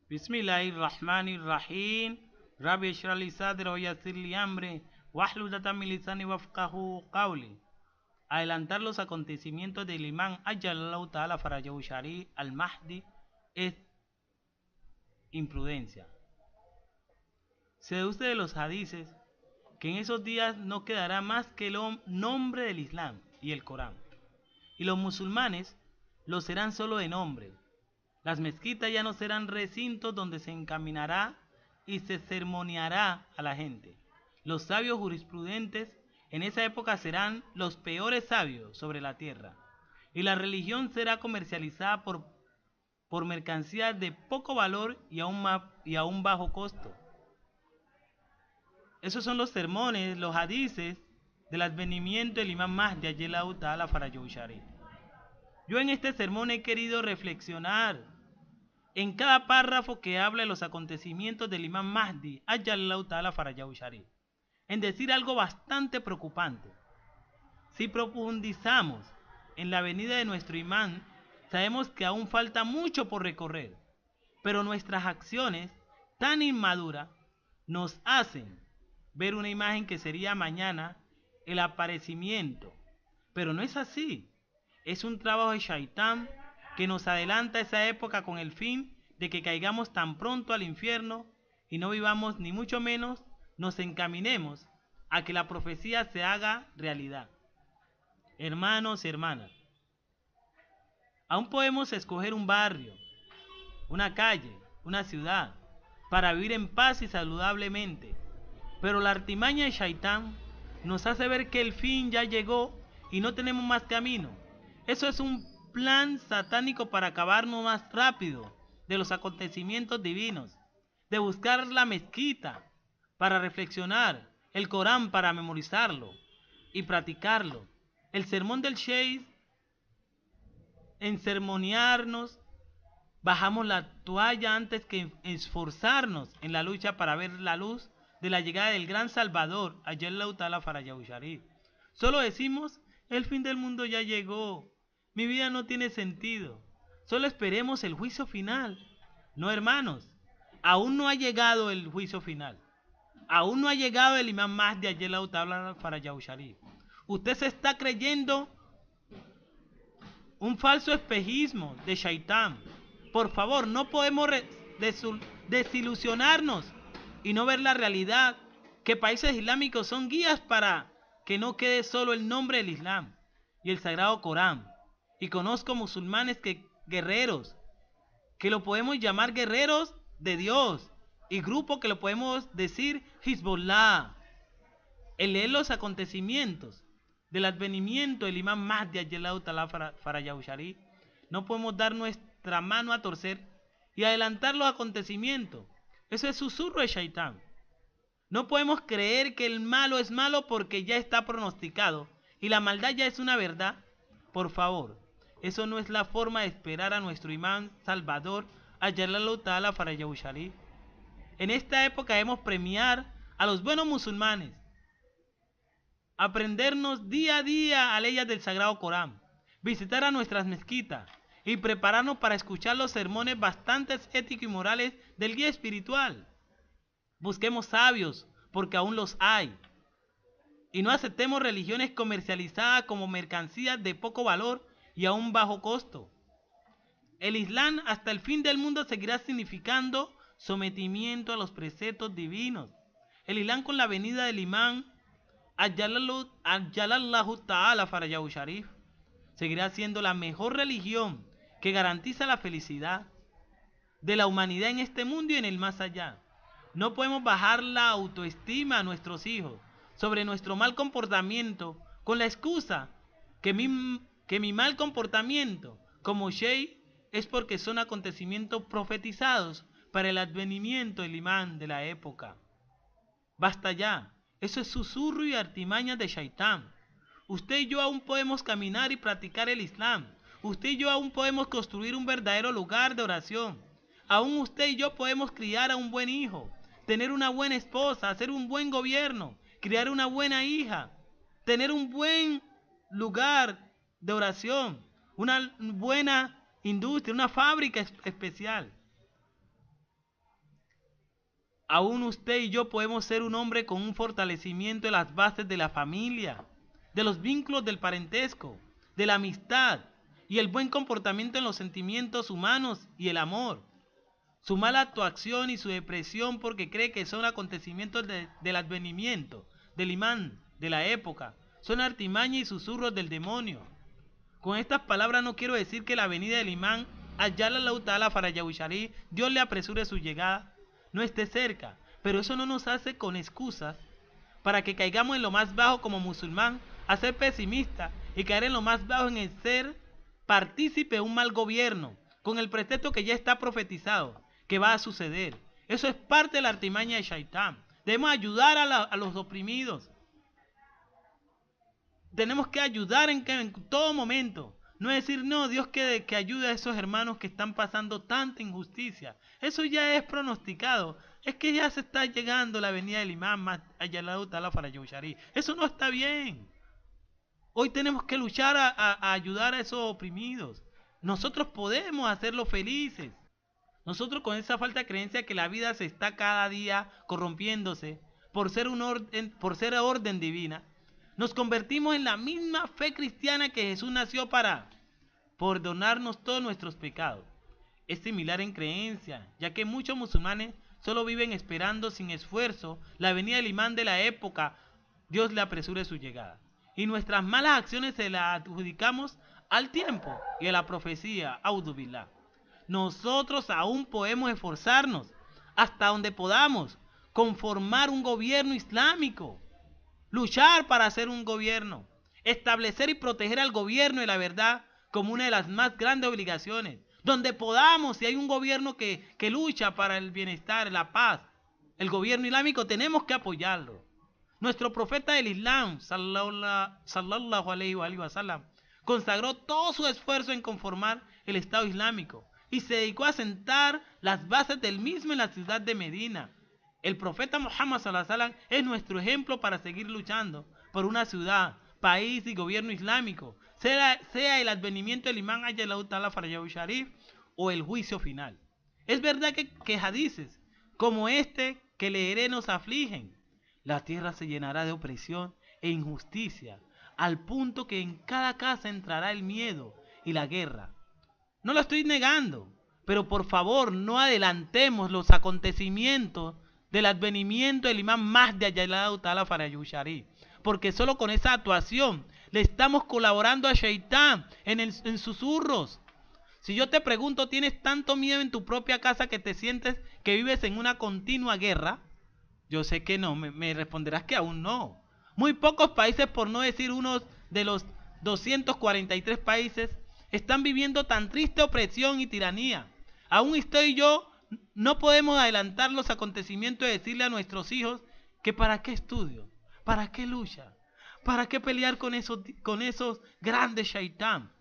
Bismillahirrahmanirrahim. Rabbi اشرح لي صدري ويسر لي أمري واحلل عقدة من لساني ويفقهوا قولي. Adelantar los acontecimientos del imán Ayyalallahu Ta'ala Farajahu Sharif al-Mahdi es imprudencia. Se deduce de los hadices que en esos días no quedará más que el nombre del Islam y el Corán, y los musulmanes lo serán solo de nombre. Las mezquitas ya no serán recintos donde se encaminará y se sermoneará a la gente. Los sabios jurisprudentes en esa época serán los peores sabios sobre la tierra, y la religión será comercializada por mercancías de poco valor y a un bajo costo. Esos son los sermones, los hadices del advenimiento del imán Mahdi Ayyalallahu Ta'ala Farajahu Sharif. Yo en este sermón he querido reflexionar en cada párrafo que habla de los acontecimientos del imán Mahdi Ayyalallahu Ta'ala Farajahu Sharif, en decir algo bastante preocupante. Si profundizamos en la venida de nuestro imán, sabemos que aún falta mucho por recorrer, pero nuestras acciones tan inmaduras nos hacen ver una imagen que sería mañana el aparecimiento, pero no es así. Es un trabajo de Shaitán que nos adelanta a esa época con el fin de que caigamos tan pronto al infierno y no vivamos ni mucho menos nos encaminemos a que la profecía se haga realidad. Hermanos y hermanas, aún podemos escoger un barrio, una calle, una ciudad, para vivir en paz y saludablemente, pero la artimaña de Shaitán nos hace ver que el fin ya llegó y no tenemos más camino. Eso es un plan satánico para acabarnos más rápido de los acontecimientos divinos, de buscar la mezquita para reflexionar, el Corán para memorizarlo y practicarlo, el sermón del Sheikh en sermonearnos. Bajamos la toalla antes que esforzarnos en la lucha para ver la luz de la llegada del gran Salvador, Ayyalallahu Ta'ala Farajahu Sharif. Solo decimos, el fin del mundo ya llegó, mi vida no tiene sentido, solo esperemos el juicio final. No, hermanos, aún no ha llegado el juicio final, aún no ha llegado el imán Mahdi Ayyalallahu Ta'ala Farajahu Sharif. Usted se está creyendo un falso espejismo de Shaitán. Por favor, no podemos desilusionarnos y no ver la realidad, que países islámicos son guías para que no quede solo el nombre del Islam y el Sagrado Corán. Y conozco musulmanes guerreros, que lo podemos llamar guerreros de Dios, y grupos que lo podemos decir Hezbollah. El leer los acontecimientos del advenimiento del imán Mahdi Ayyalallahu Ta'ala Farajahu Sharif, no podemos dar nuestra mano a torcer y adelantar los acontecimientos. Eso es susurro de Shaitán. No podemos creer que el malo es malo porque ya está pronosticado y la maldad ya es una verdad. Por favor, eso no es la forma de esperar a nuestro imán Salvador Ayyalallahu Ta'ala Farajahu Sharif. En esta época debemos premiar a los buenos musulmanes, aprendernos día a día a leyes del Sagrado Corán, visitar a nuestras mezquitas y prepararnos para escuchar los sermones bastante éticos y morales del guía espiritual. Busquemos sabios, porque aún los hay, y no aceptemos religiones comercializadas como mercancías de poco valor y a un bajo costo. El Islam hasta el fin del mundo seguirá significando sometimiento a los preceptos divinos. El Islam, con la venida del imán Ayyalallahu Ta'ala Farajahu Sharif, seguirá siendo la mejor religión que garantiza la felicidad de la humanidad en este mundo y en el más allá. No podemos bajar la autoestima a nuestros hijos sobre nuestro mal comportamiento con la excusa que mi mal comportamiento como Sheikh es porque son acontecimientos profetizados para el advenimiento del imán de la época. Basta ya, eso es susurro y artimañas de Shaitán. Usted y yo aún podemos caminar y practicar el Islam. Usted y yo aún podemos construir un verdadero lugar de oración. Aún usted y yo podemos criar a un buen hijo, tener una buena esposa, hacer un buen gobierno, criar una buena hija, tener un buen lugar de oración, una buena industria, una fábrica especial. Aún usted y yo podemos ser un hombre con un fortalecimiento de las bases de la familia, de los vínculos del parentesco, de la amistad y el buen comportamiento en los sentimientos humanos y el amor. Su mala actuación y su depresión porque cree que son acontecimientos del advenimiento, del imán, de la época, son artimaña y susurros del demonio. Con estas palabras no quiero decir que la venida del imán Ayala Ta'ala Farayawishari, Dios le apresure su llegada, no esté cerca, pero eso no nos hace con excusas para que caigamos en lo más bajo como musulmán, a ser pesimista y caer en lo más bajo en el ser partícipe de un mal gobierno, con el pretexto que ya está profetizado, que va a suceder. Eso es parte de la artimaña de Shaitán. Debemos ayudar a los oprimidos. Tenemos que ayudar en todo momento. No decir, no, Dios que ayude a esos hermanos que están pasando tanta injusticia. Eso ya es pronosticado. Es que ya se está llegando la venida del imán Ayallahu Ta'ala Farayawishari. Eso no está bien. Hoy tenemos que luchar a ayudar a esos oprimidos. Nosotros podemos hacerlos felices. Nosotros con esa falta de creencia que la vida se está cada día corrompiéndose por ser orden divina, nos convertimos en la misma fe cristiana que Jesús nació para perdonarnos todos nuestros pecados. Es similar en creencia, ya que muchos musulmanes solo viven esperando sin esfuerzo la venida del imán de la época, Dios le apresure su llegada. Y nuestras malas acciones se las adjudicamos al tiempo y a la profecía, A'udhu Billah. Nosotros aún podemos esforzarnos hasta donde podamos, conformar un gobierno islámico, luchar para hacer un gobierno, establecer y proteger al gobierno de la verdad como una de las más grandes obligaciones. Donde podamos, si hay un gobierno que lucha para el bienestar, la paz, el gobierno islámico, tenemos que apoyarlo. Nuestro profeta del Islam, sallallahu alaihi wa sallam, consagró todo su esfuerzo en conformar el Estado Islámico y se dedicó a sentar las bases del mismo en la ciudad de Medina. El profeta Muhammad sallallahu alaihi wa sallam es nuestro ejemplo para seguir luchando por una ciudad, país y gobierno islámico, sea el advenimiento del imán Ayallahu Ta'ala Farayawishari o el juicio final. Es verdad que hadices como este que leeré nos afligen. La tierra se llenará de opresión e injusticia, al punto que en cada casa entrará el miedo y la guerra. No lo estoy negando, pero por favor no adelantemos los acontecimientos del advenimiento del imán Mahdi Ayallahu Ta'ala Farayawishari, porque solo con esa actuación le estamos colaborando a Shaitán en susurros. Si yo te pregunto, ¿tienes tanto miedo en tu propia casa que te sientes que vives en una continua guerra? Yo sé que no, me responderás que aún no. Muy pocos países, por no decir uno de los 243 países, están viviendo tan triste opresión y tiranía. Aún usted y yo no podemos adelantar los acontecimientos y decirle a nuestros hijos que para qué estudio, para qué lucha, para qué pelear con esos grandes Shaitán.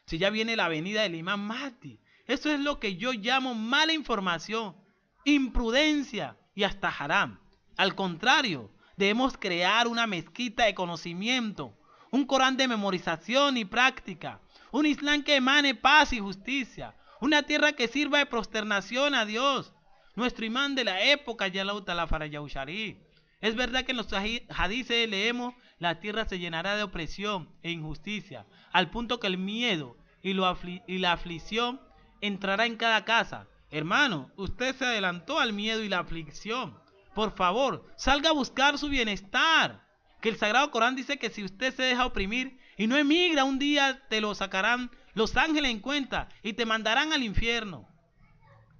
Si ya viene la venida del imán Mahdi. Eso es lo que yo llamo mala información, imprudencia y hasta haram. Al contrario, debemos crear una mezquita de conocimiento, un Corán de memorización y práctica, un Islam que emane paz y justicia, una tierra que sirva de prosternación a Dios. Nuestro imán de la época, Ayallahu Ta'ala Farayawishari. Es verdad que en los hadices leemos, la tierra se llenará de opresión e injusticia, al punto que el miedo y la aflicción entrará en cada casa. Hermano, usted se adelantó al miedo y la aflicción. Por favor, salga a buscar su bienestar. Que el Sagrado Corán dice que si usted se deja oprimir y no emigra, un día te lo sacarán los ángeles en cuenta y te mandarán al infierno.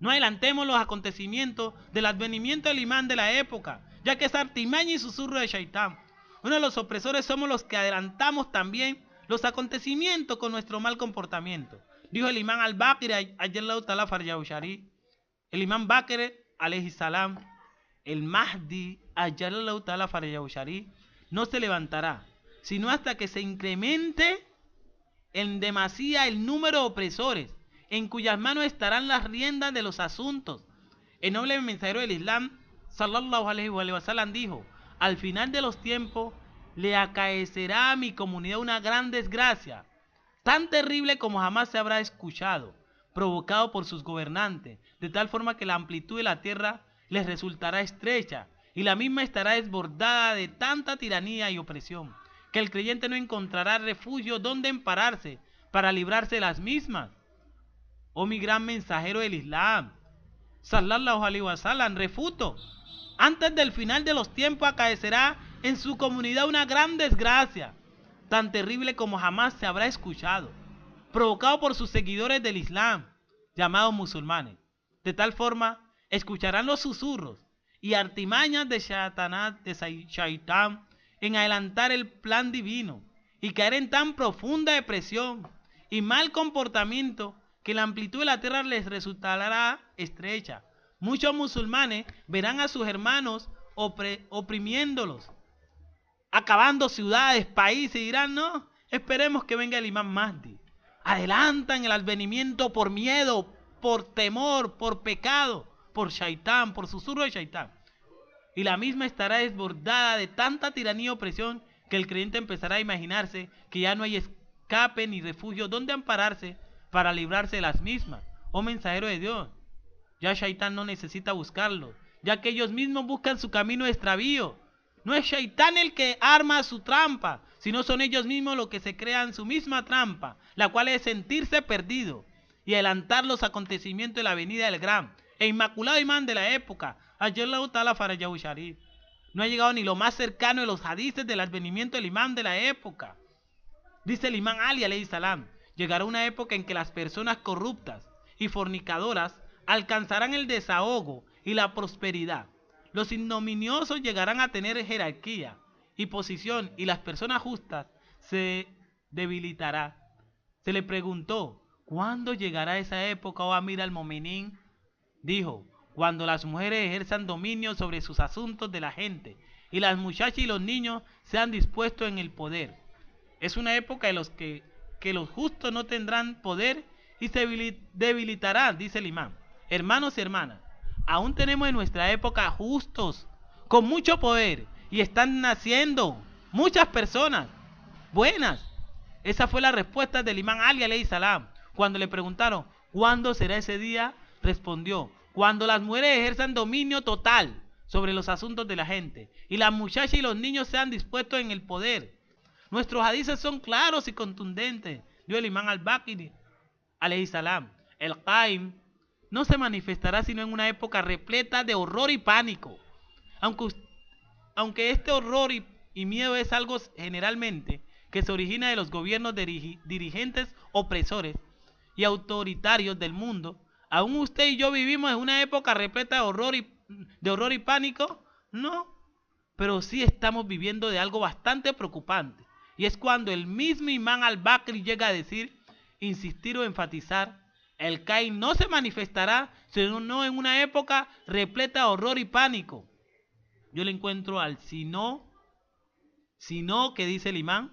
No adelantemos los acontecimientos del advenimiento del imán de la época, ya que es artimaña y susurro de Shaitán. Uno de los opresores somos los que adelantamos también los acontecimientos con nuestro mal comportamiento. Dijo el imán al-Baqir Ayallahu Ta'ala Farayawishari, el imán Baqir alayhi salam, el Mahdi Ayallahu Ta'ala Farayawishari no se levantará, sino hasta que se incremente en demasía el número de opresores, en cuyas manos estarán las riendas de los asuntos. El noble mensajero del Islam, sallallahu alaihi wa sallam, dijo: al final de los tiempos le acaecerá a mi comunidad una gran desgracia, tan terrible como jamás se habrá escuchado, provocado por sus gobernantes, de tal forma que la amplitud de la tierra les resultará estrecha y la misma estará desbordada de tanta tiranía y opresión, que el creyente no encontrará refugio donde ampararse para librarse de las mismas. Oh mi gran mensajero del Islam, sallallahu alaihi wasallam, refuto. Antes del final de los tiempos acaecerá en su comunidad una gran desgracia, tan terrible como jamás se habrá escuchado, provocado por sus seguidores del Islam, llamados musulmanes. De tal forma, escucharán los susurros y artimañas de Shaitán en adelantar el plan divino y caer en tan profunda depresión y mal comportamiento que la amplitud de la tierra les resultará estrecha. Muchos musulmanes verán a sus hermanos oprimiéndolos, acabando ciudades, países, y dirán: no, esperemos que venga el Imam Mahdi. Adelantan el advenimiento por miedo, por temor, por pecado, por Shaitán, por susurro de Shaitán. Y la misma estará desbordada de tanta tiranía y opresión que el creyente empezará a imaginarse que ya no hay escape ni refugio donde ampararse para librarse de las mismas. Oh mensajero de Dios, ya Shaitán no necesita buscarlo, ya que ellos mismos buscan su camino de extravío. No es Shaitán el que arma su trampa, sino son ellos mismos los que se crean su misma trampa, la cual es sentirse perdido y adelantar los acontecimientos de la venida del gran e inmaculado imán de la época, Ayallahu Ta'ala Farajahu Sharif. No ha llegado ni lo más cercano de los hadices del advenimiento del imán de la época. Dice el imán Ali alayhi salam: llegará una época en que las personas corruptas y fornicadoras alcanzarán el desahogo y la prosperidad. Los ignominiosos llegarán a tener jerarquía y posición, y las personas justas se debilitarán. Se le preguntó: ¿cuándo llegará esa época, oh Amir al-Mominin? Dijo: cuando las mujeres ejerzan dominio sobre sus asuntos de la gente y las muchachas y los niños sean dispuestos en el poder. Es una época en la que los justos no tendrán poder y se debilitarán, dice el imán. Hermanos y hermanas, aún tenemos en nuestra época justos con mucho poder y están naciendo muchas personas buenas. Esa fue la respuesta del imán Ali alayhi salam. Cuando le preguntaron: ¿cuándo será ese día?, respondió: cuando las mujeres ejerzan dominio total sobre los asuntos de la gente y las muchachas y los niños sean dispuestos en el poder. Nuestros hadices son claros y contundentes. Dio el imán al-Baqir alayhi salam: el Qaim no se manifestará sino en una época repleta de horror y pánico. Aunque este horror y miedo es algo generalmente que se origina de los gobiernos dirigentes opresores y autoritarios del mundo, ¿aún usted y yo vivimos en una época repleta de horror y pánico? No, pero sí estamos viviendo de algo bastante preocupante, y es cuando el mismo imán al-Baqir llega a decir, insistir o enfatizar: el Qaim no se manifestará sino en una época repleta de horror y pánico. Yo le encuentro al sino que dice el imán,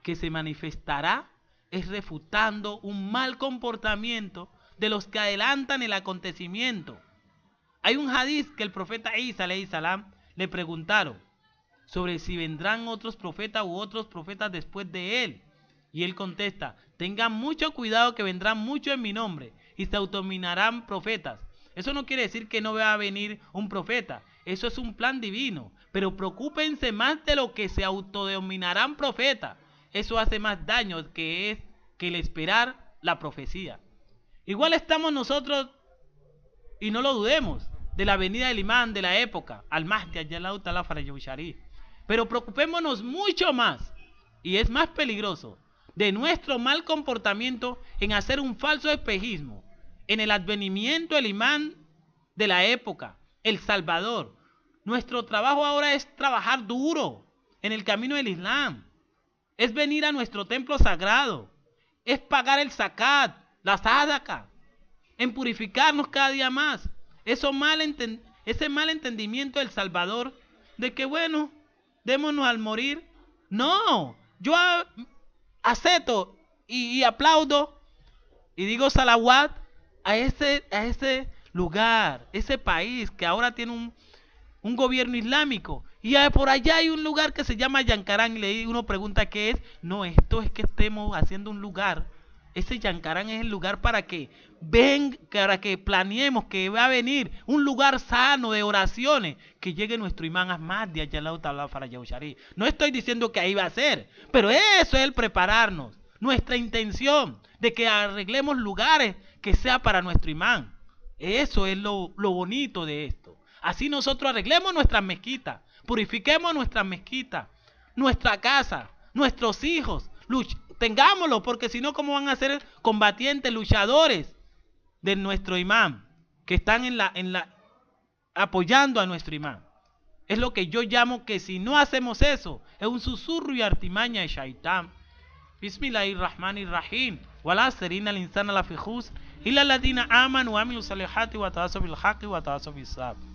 que se manifestará, es refutando un mal comportamiento de los que adelantan el acontecimiento. Hay un hadiz que el profeta Isa alayhi salam le preguntaron sobre si vendrán otros profetas u otros profetas después de él, y él contesta: tengan mucho cuidado, que vendrán muchos en mi nombre y se autonominarán profetas. Eso no quiere decir que no va a venir un profeta, eso es un plan divino, pero preocúpense más de lo que se autodenominarán profetas. Eso hace más daño que el esperar la profecía. Igual estamos nosotros, y no lo dudemos, de la venida del imán de la época, al-Mahdi Ayallahu Ta'ala Farajahu Sharif. Pero preocupémonos mucho más, y es más peligroso, de nuestro mal comportamiento en hacer un falso espejismo en el advenimiento del imán de la época, el Salvador. Nuestro trabajo ahora es trabajar duro en el camino del Islam, es venir a nuestro templo sagrado, es pagar el zakat, la sadaqa, en purificarnos cada día más. Ese mal entendimiento del Salvador de que, bueno, démonos al morir. No, yo acepto y aplaudo y digo salawat a ese lugar, ese país que ahora tiene un gobierno islámico, y por allá hay un lugar que se llama Yankarán, y uno pregunta qué es. No, esto es que estemos haciendo un lugar Ese Yankarán es el lugar para que planeemos que va a venir un lugar sano de oraciones, que llegue nuestro imán Ahmad de Ayallahu Ta'ala Farajau Sharif. No estoy diciendo que ahí va a ser, pero eso es el prepararnos. Nuestra intención de que arreglemos lugares que sea para nuestro imán. Eso es lo bonito de esto. Así nosotros arreglemos nuestras mezquitas, purifiquemos nuestras mezquitas, nuestra casa, nuestros hijos, tengámoslo, porque si no, ¿cómo van a ser combatientes, luchadores de nuestro imán, que están apoyando a nuestro imán? Es lo que yo llamo que si no hacemos eso, es un susurro y artimaña de Shaitán. Bismillahirrahmanirrahim. Wala serina al insana la fijus illa ladina amanu wa amilu salihati wa tawasaw bil haqqi wa tawasaw bis sabr.